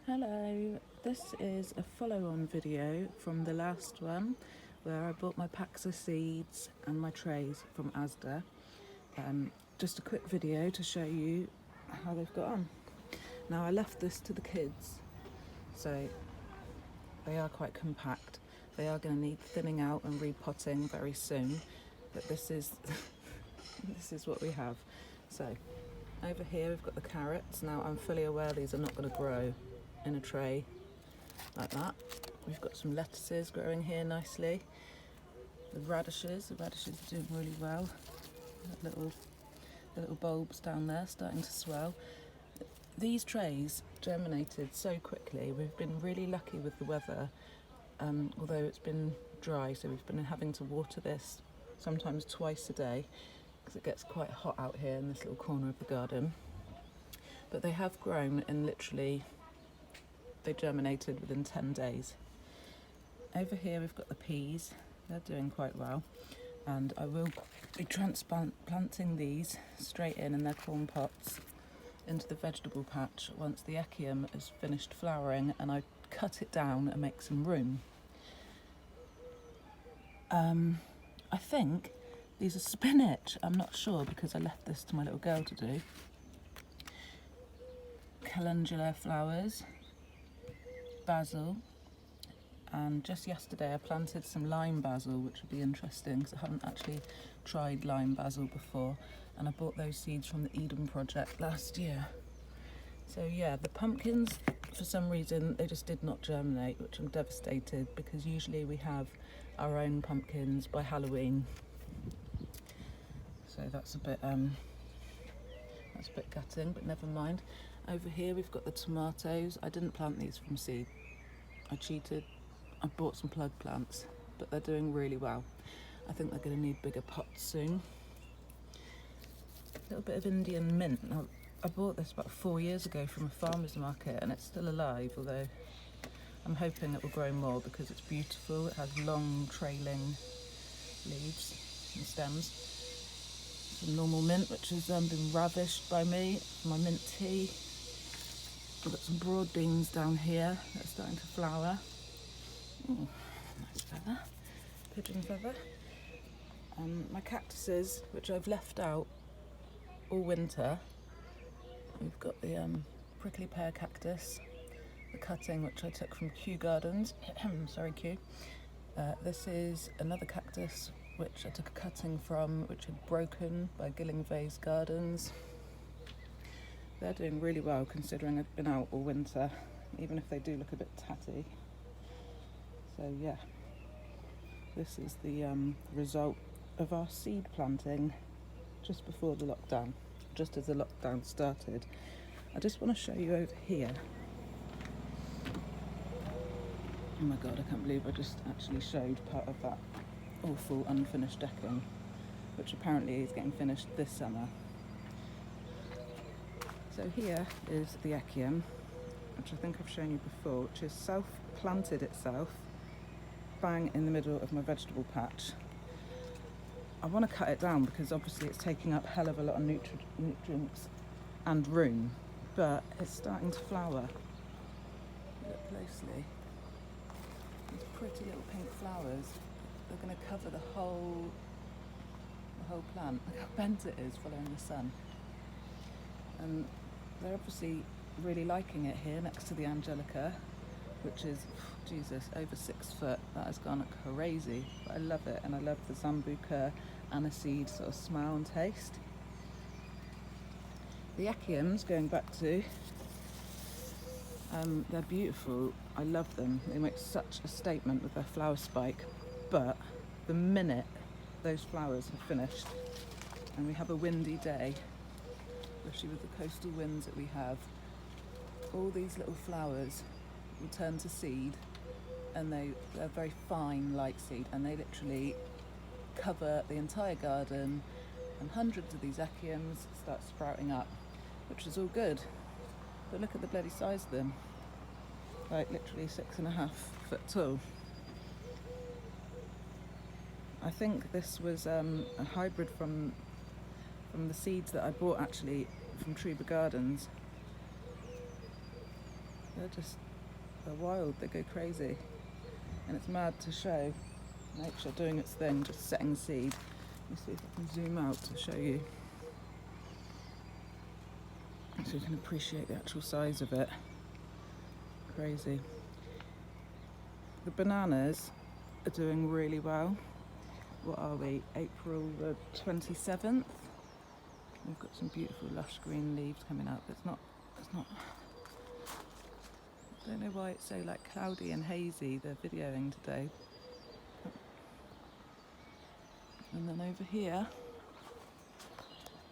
Hello, this is a follow-on video from the last one where I bought my packs of seeds and my trays from Asda. Just a quick video to show you how they've got on. Now I left this to the kids, so they are quite compact. They are going to need thinning out and repotting very soon, but this is this is what we have. So over here we've got the carrots. Now I'm fully aware these are not going to grow in a tray like that. We've got some lettuces growing here nicely. The radishes are doing really well. The little bulbs down there starting to swell. These trays germinated so quickly. We've been really lucky with the weather, although it's been dry, so we've been having to water this sometimes twice a day because it gets quite hot out here in this little corner of the garden. But they have grown in literally, they germinated within 10 days. Over here we've got the peas. They're doing quite well, and I will be transplanting these straight in their corn pots into the vegetable patch once the echium is finished flowering and I cut it down and make some room. I think these are spinach. I'm not sure because I left this to my little girl to do. Calendula flowers, basil, and just yesterday I planted some lime basil, which would be interesting because I haven't actually tried lime basil before, and I bought those seeds from the Eden Project last year. So yeah, the pumpkins, for some reason they just did not germinate, which I'm devastated because usually we have our own pumpkins by Halloween. So that's a bit gutting, but never mind. Over here we've got the tomatoes. I didn't plant these from seed. I cheated. I bought some plug plants, but they're doing really well. I think they're going to need bigger pots soon. A little bit of Indian mint. Now, I bought this about 4 years ago from a farmer's market and it's still alive, although I'm hoping it will grow more because it's beautiful. It has long trailing leaves and stems. Some normal mint, which has been ravished by me for my mint tea. I've got some broad beans down here that are starting to flower. Ooh, nice feather, pigeon feather. My cactuses, which I've left out all winter. We've got the prickly pear cactus, the cutting which I took from Kew Gardens. Sorry, Kew. This is another cactus which I took a cutting from, which had broken by Gillingvase Gardens. They're doing really well considering I've been out all winter, even if they do look a bit tatty. So yeah, this is the result of our seed planting just before the lockdown, just as the lockdown started. I just want to show you over here. Oh my god, I can't believe I just actually showed part of that awful unfinished decking, which apparently is getting finished this summer. So here is the echium, which I think I've shown you before, which has self-planted itself bang in the middle of my vegetable patch. I want to cut it down because obviously it's taking up a hell of a lot of nutrients and room, but it's starting to flower. Look closely. These pretty little pink flowers. They're going to cover the whole plant. Look how bent it is following the sun. And they're obviously really liking it here next to the Angelica, which is, Jesus, over 6 foot. That has gone crazy, but I love it, and I love the Zambuca aniseed sort of smell and taste. The echiums, going back to, they're beautiful. I love them. They make such a statement with their flower spike, but the minute those flowers have finished and we have a windy day, especially with the coastal winds that we have, all these little flowers will turn to seed, and they're very fine light seed, and they literally cover the entire garden, and hundreds of these echiums start sprouting up, which is all good. But look at the bloody size of them, like literally 6.5 foot tall. I think this was a hybrid from the seeds that I bought actually from Truba Gardens. they're wild, they go crazy. And it's mad to show nature doing its thing, just setting seed. Let me see if I can zoom out to show you, so you can appreciate the actual size of it. Crazy. The bananas are doing really well. What are we? April the 27th. We've got some beautiful lush green leaves coming up. It's not, I don't know why it's so like cloudy and hazy, they're videoing today. And then over here,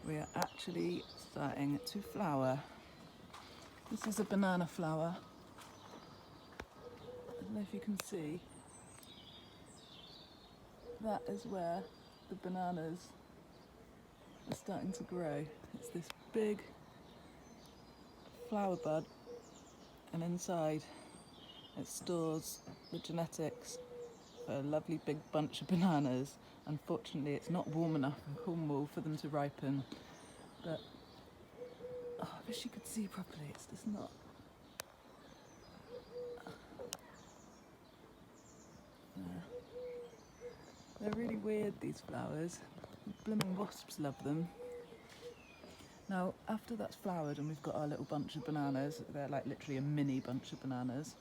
we are actually starting to flower. This is a banana flower. I don't know if you can see. That is where the bananas are starting to grow. It's this big flower bud, and inside it stores the genetics for a lovely big bunch of bananas. Unfortunately, it's not warm enough in Cornwall for them to ripen, but I wish you could see properly. It's just not. They're really weird, these flowers. Blooming wasps love them. Now, after that's flowered and we've got our little bunch of bananas, they're like literally a mini bunch of bananas,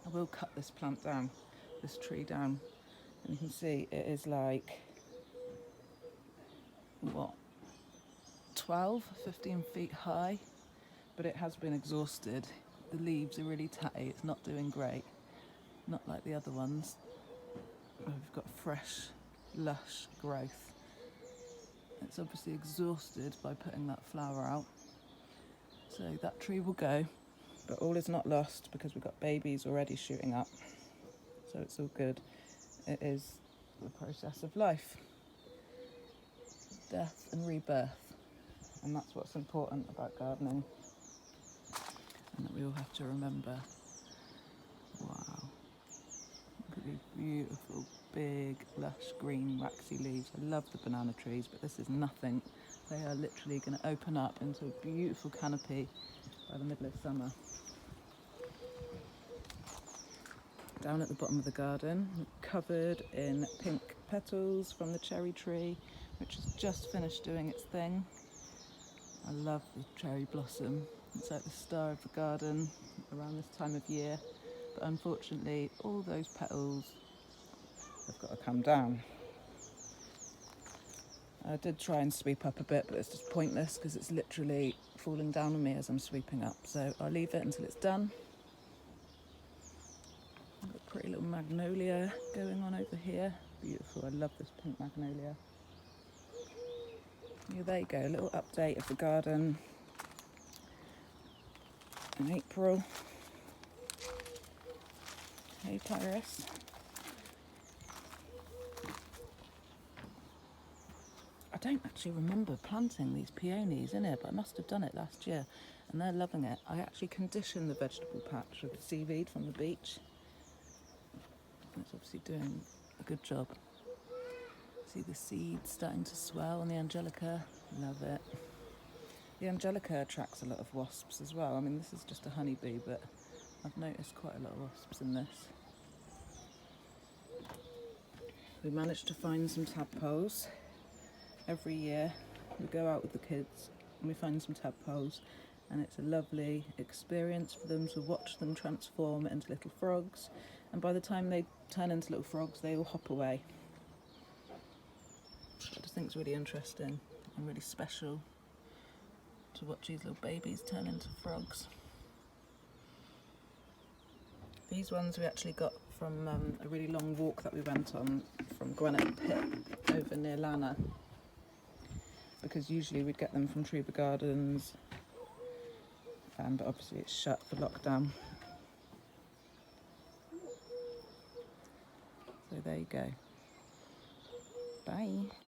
I will cut this plant down, this tree down. And you can see it is like, what, 12, 15 feet high, but it has been exhausted. The leaves are really tatty, it's not doing great, not like the other ones. We've got fresh, lush growth. It's obviously exhausted by putting that flower out. So that tree will go, but all is not lost because we've got babies already shooting up. So it's all good. It is the process of life. Death and rebirth. And that's what's important about gardening. And that we all have to remember. Wow. Look at these beautiful, big, lush, green, waxy leaves. I love the banana trees, but this is nothing. They are literally going to open up into a beautiful canopy by the middle of summer. Down at the bottom of the garden, covered in pink petals from the cherry tree, which has just finished doing its thing. I love the cherry blossom. It's like the star of the garden around this time of year. But unfortunately, all those petals have got to come down. I did try and sweep up a bit, but it's just pointless because it's literally falling down on me as I'm sweeping up. So I'll leave it until it's done. I've got a pretty little magnolia going on over here. Beautiful, I love this pink magnolia. Yeah, there you go, a little update of the garden in April. Hey Tyrus. I don't actually remember planting these peonies in here, but I must have done it last year and they're loving it. I actually conditioned the vegetable patch with seaweed from the beach. It's obviously doing a good job. See the seeds starting to swell on the angelica. Love it. The angelica attracts a lot of wasps as well. I mean, this is just a honeybee, but I've noticed quite a lot of wasps in this. We managed to find some tadpoles. Every year we go out with the kids and we find some tadpoles, and it's a lovely experience for them to watch them transform into little frogs, and by the time they turn into little frogs they all hop away. I just think it's really interesting and really special to watch these little babies turn into frogs. These ones we actually got from a really long walk that we went on from Granite Pit over near Lana, because usually we'd get them from Truba Gardens, but obviously it's shut for lockdown. So there you go. Bye.